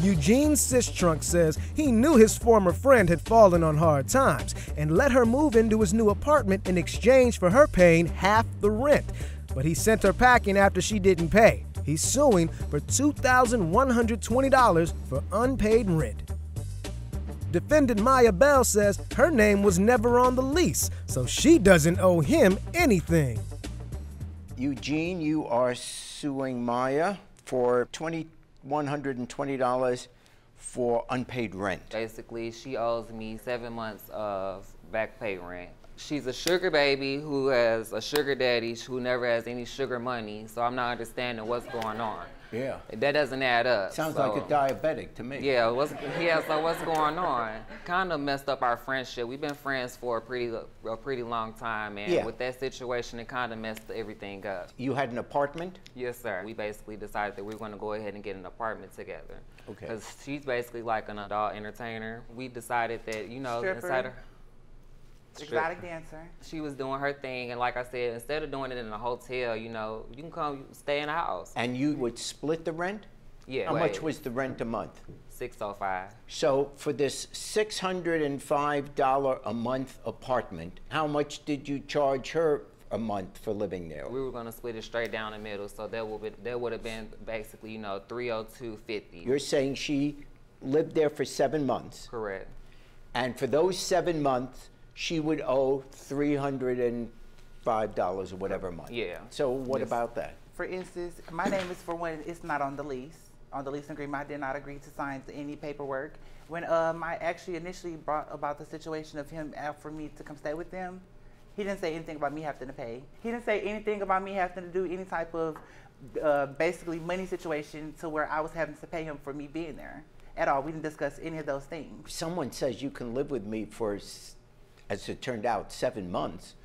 Eugene's sis trunk says he knew his former friend had fallen on hard times and let her move into his new apartment in exchange for her paying half the rent. But he sent her packing after she didn't pay. He's suing for $2,120 for unpaid rent. Defendant Miyah Bell says her name was never on the lease, so she doesn't owe him anything. Eugene, you are suing Miyah for $2,120 for unpaid rent. Basically, she owes me 7 months of back pay rent. She's a sugar baby who has a sugar daddy who never has any sugar money, so I'm not understanding what's going on. Yeah. That doesn't add up. Sounds like a diabetic to me. Yeah, so what's going on? Kind of messed up our friendship. We've been friends for a pretty long time, and with that situation, it kind of messed everything up. You had an apartment? Yes, sir. We basically decided that we were going to go ahead and get an apartment together. Okay. Because she's basically like an adult entertainer. We decided that, you know, Stripper. inside her... Exotic dancer. She was doing her thing, and like I said, instead of doing it in a hotel, you know, you can come stay in a house. And you would split the rent? Yeah. How much was the rent a month? $605. So for this $605 a month apartment, how much did you charge her a month for living there? We were going to split it straight down the middle, so that would have been basically, you know, $302.50. You're saying she lived there for 7 months? Correct. And for those 7 months, she would owe $305 or whatever a month. Yeah. So what about that? For instance, my name is for when it's not on the lease. On the lease agreement, I did not agree to sign any paperwork. When I actually initially brought about the situation of him for me to come stay with them, he didn't say anything about me having to pay. He didn't say anything about me having to do any type of basically money situation to where I was having to pay him for me being there at all. We didn't discuss any of those things. Someone says you can live with me for, as it turned out, 7 months.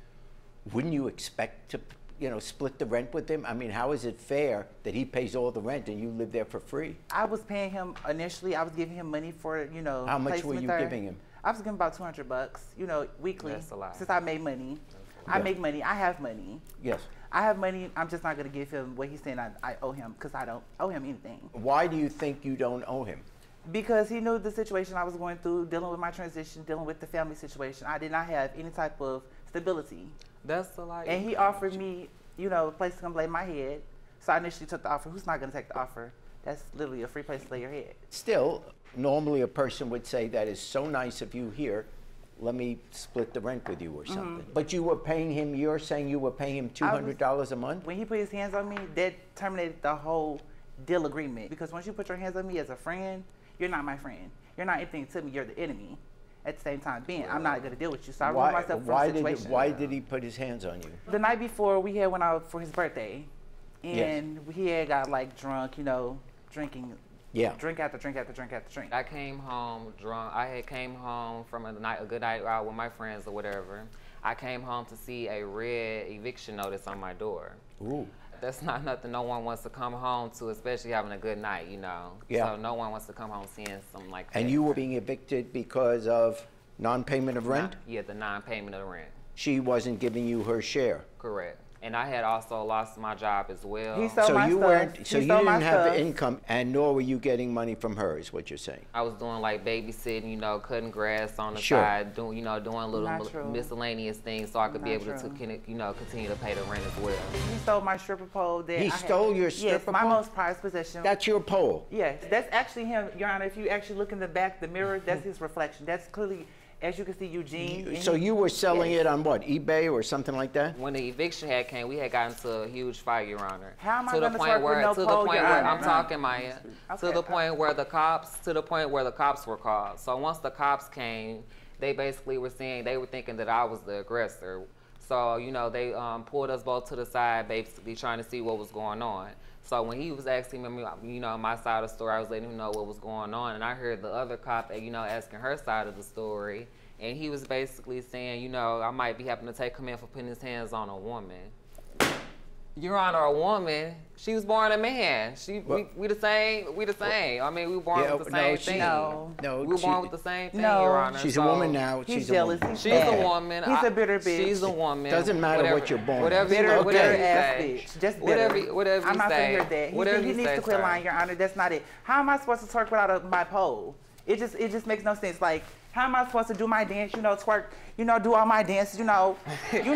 Wouldn't you expect to, you know, split the rent with him? I mean, how is it fair that he pays all the rent and you live there for free? I was paying him initially. I was giving him money for, you know, how much were you there. giving him? I was giving about $200, you know, weekly. That's a lot. Since I made money. I make money. I have money. Yes. I have money. I'm just not going to give him what he's saying I owe him, because I don't owe him anything. Why do you think you don't owe him? Because he knew the situation I was going through, dealing with my transition, dealing with the family situation. I did not have any type of stability. That's a lot. And he offered me, you know, a place to come lay my head. So I initially took the offer. Who's not going to take the offer? That's literally a free place to lay your head. Still, normally a person would say, that is so nice of you here, let me split the rent with you or something. But you were paying him, you're saying you were paying him $200 a month? When he put his hands on me, that terminated the whole deal agreement. Because once you put your hands on me as a friend, you're not my friend. You're not anything to me, you're the enemy. At the same time being, I'm not going to deal with you. So I removed myself from the situation. Why did he put his hands on you? The night before, we had went out for his birthday. And he had got like drunk, you know, drinking. Yeah. Drink after drink after drink after drink. I came home drunk. I had came home from a good night out with my friends or whatever. I came home to see a red eviction notice on my door. Ooh. That's not nothing no one wants to come home to, especially having a good night, you know. Yeah. So no one wants to come home seeing something like that. And you were being evicted because of non-payment of rent? Yeah, the non-payment of rent. She wasn't giving you her share? Correct. And I had also lost my job as well. He stole my stuff. So you didn't have income, and nor were you getting money from her, is what you're saying? I was doing like babysitting, you know, cutting grass on the side, doing little miscellaneous things so I could be able to, you know, continue to pay the rent as well. He stole my stripper pole. He stole your stripper pole? Yes, my most prized possession. That's your pole? Yes, that's actually him, Your Honor. If you actually look in the back, the mirror, that's his reflection. That's clearly, as you can see, Eugene. So you were selling it on what, eBay or something like that? When the eviction had came, we had gotten into a huge fight, Your Honor. How am I going to twerk with no pole, Your Honor? I'm talking, Miyah. Okay. To the point where the cops were called. So once the cops came, they basically were saying, they were thinking that I was the aggressor. So, you know, they pulled us both to the side, basically trying to see what was going on. So when he was asking me, you know, my side of the story, I was letting him know what was going on. And I heard the other cop, you know, asking her side of the story. And he was basically saying, you know, I might be having to take him in for putting his hands on a woman. Your Honor, a woman. She was born a man. We the same. We the same. I mean, we were born with the same thing. No, we were born with the same thing, No. Your Honor. She's so a woman now. He's She's jealous. a woman. She's a woman. He's a bitter bitch. She's a woman. Doesn't matter what you're born Whatever, as. bitter, whatever bitter you ass say. bitch. Just bitter. Whatever I'm you not say. gonna hear that. Whatever He you needs say, to quit sir. lying, Your Honor. That's not it. How am I supposed to twerk without my pole? It just makes no sense. Like, how am I supposed to do my dance? You know, twerk. You know, do all my dances. You know, Your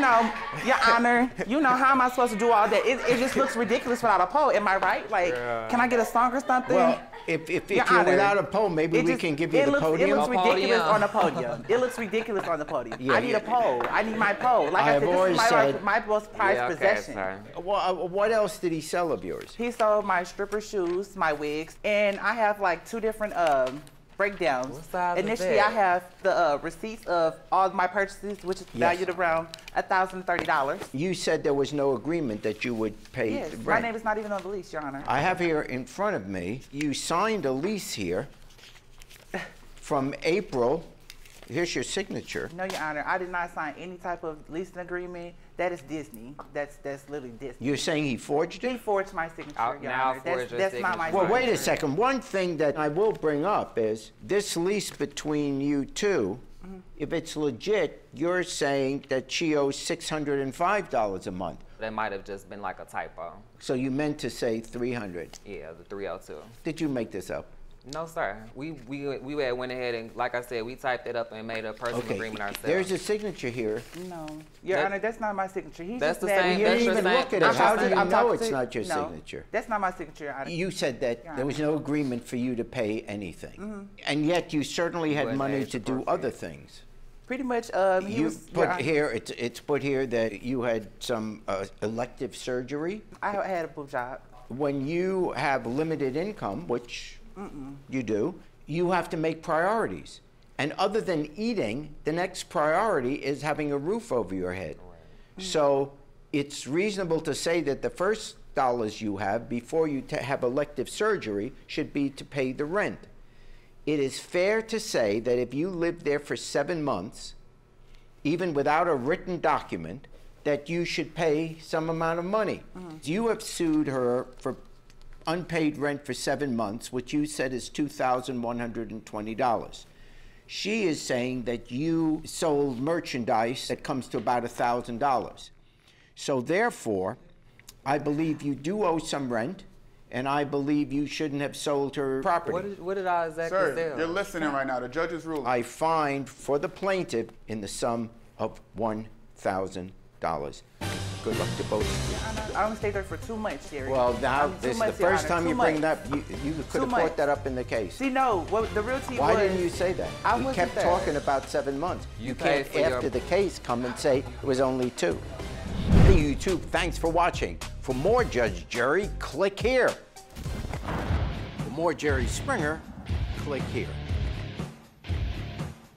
Honor. You know, how am I supposed to do all that? It just looks ridiculous without a pole. Am I right? Like, can I get a song or something? Well, if you're Honor, without a pole, maybe we can give you the podium. It looks ridiculous podium. on the podium. It looks ridiculous on the podium. Yeah, I need a pole. I need my pole. Like I've I always said, said- this is my most prized Yeah, okay, possession. sir. What else did he sell of yours? He sold my stripper shoes, my wigs, and I have like 2 different breakdowns. What size is Initially, that? I have the receipts of all my purchases, which is valued around $1,030. You said there was no agreement that you would pay Yes, the my rent. name is not even on the lease, Your Honor. I have here in front of me, you signed a lease here from April. Here's your signature. No, Your Honor, I did not sign any type of leasing agreement. That is Disney. That's literally Disney. You're saying he forged He it? forged my signature, Your now Honor. forged your That's not my signature. Well, wait a signature. second. One thing that I will bring up is this lease between you two, if it's legit, you're saying that she owes $605 a month. That might have just been like a typo. So you meant to say 300. Yeah, the 302. Did you make this up? No, sir. We had went ahead and, like I said, we typed it up and made a personal agreement ourselves. There's a signature here. No, Your That- Honor, that's not my signature. He's That's just the mad same- when You that's didn't your even same- look at it. that's How your do same- you I'm know talking it's to- not your no, signature? That's not my signature, Your Honor. You said that Your there was Honor. no agreement for you to pay anything. And yet you certainly had But money it's to do appropriate. other things. Pretty much, he You was. Your put Honor, here, it's put here that you had some elective surgery. I had a boob job. When you have limited income, which you do, you have to make priorities. And other than eating, the next priority is having a roof over your head. So it's reasonable to say that the first dollars you have before you have elective surgery should be to pay the rent. It is fair to say that if you lived there for 7 months, even without a written document, that you should pay some amount of money. You have sued her for unpaid rent for 7 months, which you said is $2,120. She is saying that you sold merchandise that comes to about $1,000. So therefore, I believe you do owe some rent, and I believe you shouldn't have sold her property. What did I exactly Sir, sell? you're listening right now. The judge is ruling. I fined for the plaintiff in the sum of $1,000. Good luck to both of you. I only stayed there for 2 months, Jerry. Well, now, I mean, 2 this is the months, Your first Honor, time 2 you bring months. that up. You could 2 have months. brought that up in the case. See, no, what the real tea Why was. didn't you say that? I You wasn't kept there. talking about 7 months. You paid can't, for your- after the case, come and say it was only 2. Hey, YouTube, thanks for watching. For more Judge Jerry, click here. For more Jerry Springer, click here.